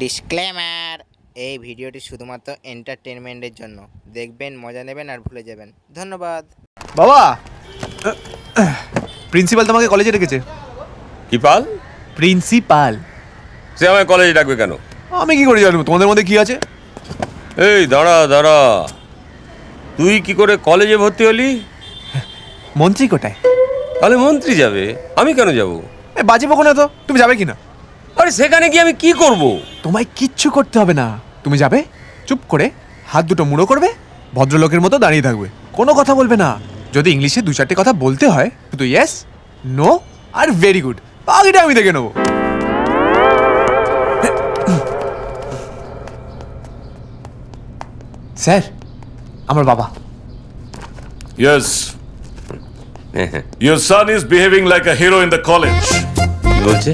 Disclaimer, এই ভিডিওটি শুধুমাত্র এন্টারটেনমেন্টের জন্য। দেখবেন, মজা নেবেন আর ভুলে যাবেন। ধন্যবাদ। বাবা, প্রিন্সিপাল তোমাকে কলেজে ডেকেছে। কি পাল? প্রিন্সিপাল। সে আমায় কলেজে ডাকবে কেন? আমি কি করে জানবো তোমাদের মধ্যে কি আছে? এই দাঁড়া দাঁড়া, তুই কি করে কলেজে ভর্তি হলি? মন্ত্রী কোটায়? তাহলে মন্ত্রী যাবে, আমি কেন যাব? বাজে বকো না তো, তুমি যাবে কিনা? আরে সেখানে গিয়ে আমি কি করব? তোমায় কিচ্ছু করতে হবে না, তুমি যাবে, চুপ করে হাত দুটো মুড়ো করবে, ভদ্রলোকের মতো দাঁড়িয়ে থাকবে, কোনো কথা বলবে না। যদি ইংলিশে দু চারটে কথা বলতে হয় শুধু ইয়েস, নো আর ভেরি গুড, বাকিটা আমি দেখে নেবো। স্যার, আমার বাবা। Yes. Your son is behaving like a hero in the college. কি বলছে?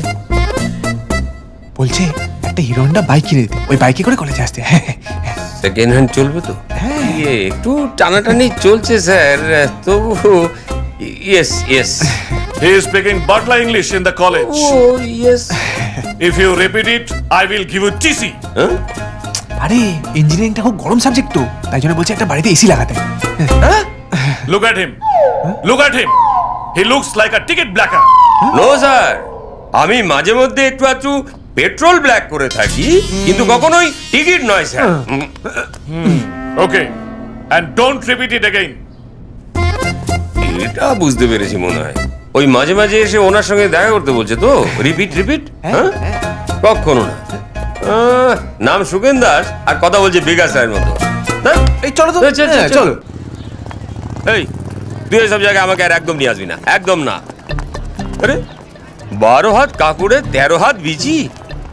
বলছে একটা হিরো হন্ডা বাইক কিনে দিতে, ওই বাইকে করে কলেজে আসতে। সেকেন্ড হ্যান্ড চলবে তো? হ্যাঁ। একটু টানাটানি চলছে স্যার, তবু yes yes. He is speaking Butler English in the college. ও yes. If you repeat it, I will give you TC. আরে ইঞ্জিনিয়ারিংটা খুব গরম সাবজেক্ট তো, তাই জন্য বলছে একটা বাড়িতে এসি লাগাতে। Look at him. Look at him. He looks like a ticket blacker. No sir, আমি মাঝে মধ্যে একটু একটু পেট্রোল ব্ল্যাক করে থাকি, কিন্তু কখনোই টিকিট নয় sir. Okay. And don't repeat it again. এটা বুঝতে পেরেছি মনে হয়। ওই মাঝে মাঝে এসে ওনার সঙ্গে দেখা করতে বলছে তো, রিপিট রিপিট। হ্যাঁ, কখনো না। নাম সুগেন দাস আর কথা বলছে বিকাশ রায়ের মতো। এই চলো তো, চলো। এই তুই এসব জায়গায় আমাকে আর একদম নিয়ে আসবি না, একদম না। আরে 12 হাত কাকুরে 13 হাত বিচি,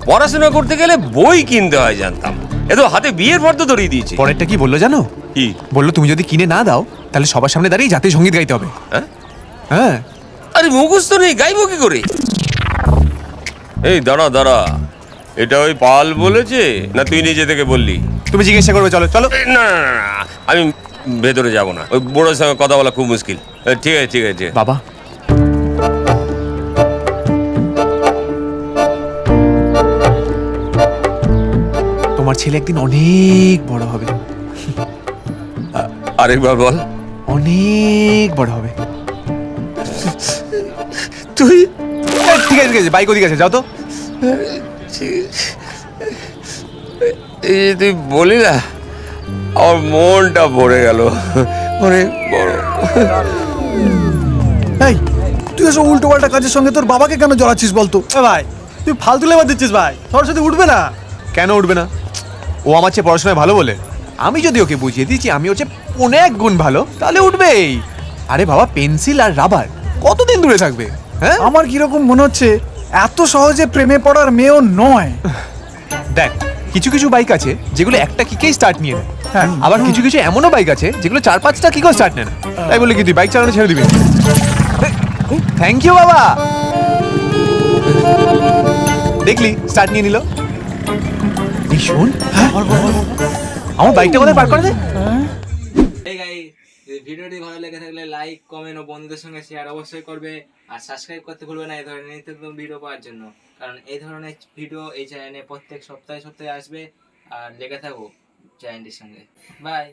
পড়াশোনা করতে গেলে বই কিনতে হয় জানতাম, এ তো হাতে বিয়ের ফর্দ ধরিয়ে দিয়েছে। পরেরটা কি বললো জানো? কি বললো তুমি যদি কিনে না দাও তাহলে সবার সামনে দাঁড়িয়ে জাতীয় সঙ্গীত গাইতে হবে। হ্যাঁ? হ্যাঁ। আরে মুখস্থ নেই, গাইবো কি করে? এই দাঁড়া দাঁড়া, এটা ওই পাল বলেছে না তুই নিজে থেকে বললি? তুমি জিজ্ঞাসা করবে, চলো চলো। না না না, আমি ভেতরে যাব না, ওই বড়োর সঙ্গে কথা বলা খুব মুশকিল। ঠিক আছে ঠিক আছে। বাবা, তোমার ছেলে একদিন অনেক বড় হবে। আরেকবার বল। অনেক বড় হবে। তুই ঠিক আছে ঠিক আছে, বাইক ওদিকে আছে, যাও তো। এই যে তুই বলি না, আমার মনটা ভরে গেল, অনেক বড়। এই তুই এসব উল্টো পাল্টা কাজের সঙ্গে তোর বাবাকে কেন জড়াচ্ছিস বলতো? ভাই তুই ফালতু লেবার দিচ্ছিস ভাই, সরস্বতী উঠবে না। কেন উঠবে না? ও আমার চেয়ে পড়াশোনায় ভালো বলে? আমি যদি ওকে বুঝিয়ে দিচ্ছি আমি হচ্ছে 1 গুণ ভালো, তাহলে উঠবেই। আরে বাবা, পেন্সিল আর রাবার কতদিন দূরে থাকবে? হ্যাঁ, আমার কিরকম মনে হচ্ছে এত সহজে প্রেমে পড়ার মেয়েও নয়। দেখ, কিছু কিছু বাইক আছে যেগুলো একটা কিকেই স্টার্ট নিয়ে নেয়, হ্যাঁ। আবার কিছু কিছু এমনও বাইক আছে যেগুলো 4-5টা কিকও স্টার্ট নেয় না। তাই বলে কি তুই বাইক চালানো ছেড়ে দিবি? থ্যাংক ইউ বাবা। দেখলি, স্টার্ট নিয়ে নিল। এই শোন, আমার বাইকটা কোথায় পার্ক করে দে। এই গাইস, যদি ভিডিওটি ভালো লেগে থাকলে লাইক, কমেন্ট ও বন্ধুদের সঙ্গে শেয়ার অবশ্যই করবে। আর সাবস্ক্রাইব করতে ভুলবে না এই ধরনের নিত্য নতুন ভিডিও পাওয়ার জন্য, কারণ এই ধরনের ভিডিও এই চ্যানেলে প্রত্যেক সপ্তাহে আসবে। আর লেগে থাকো চ্যানেলটির সঙ্গে। বাই।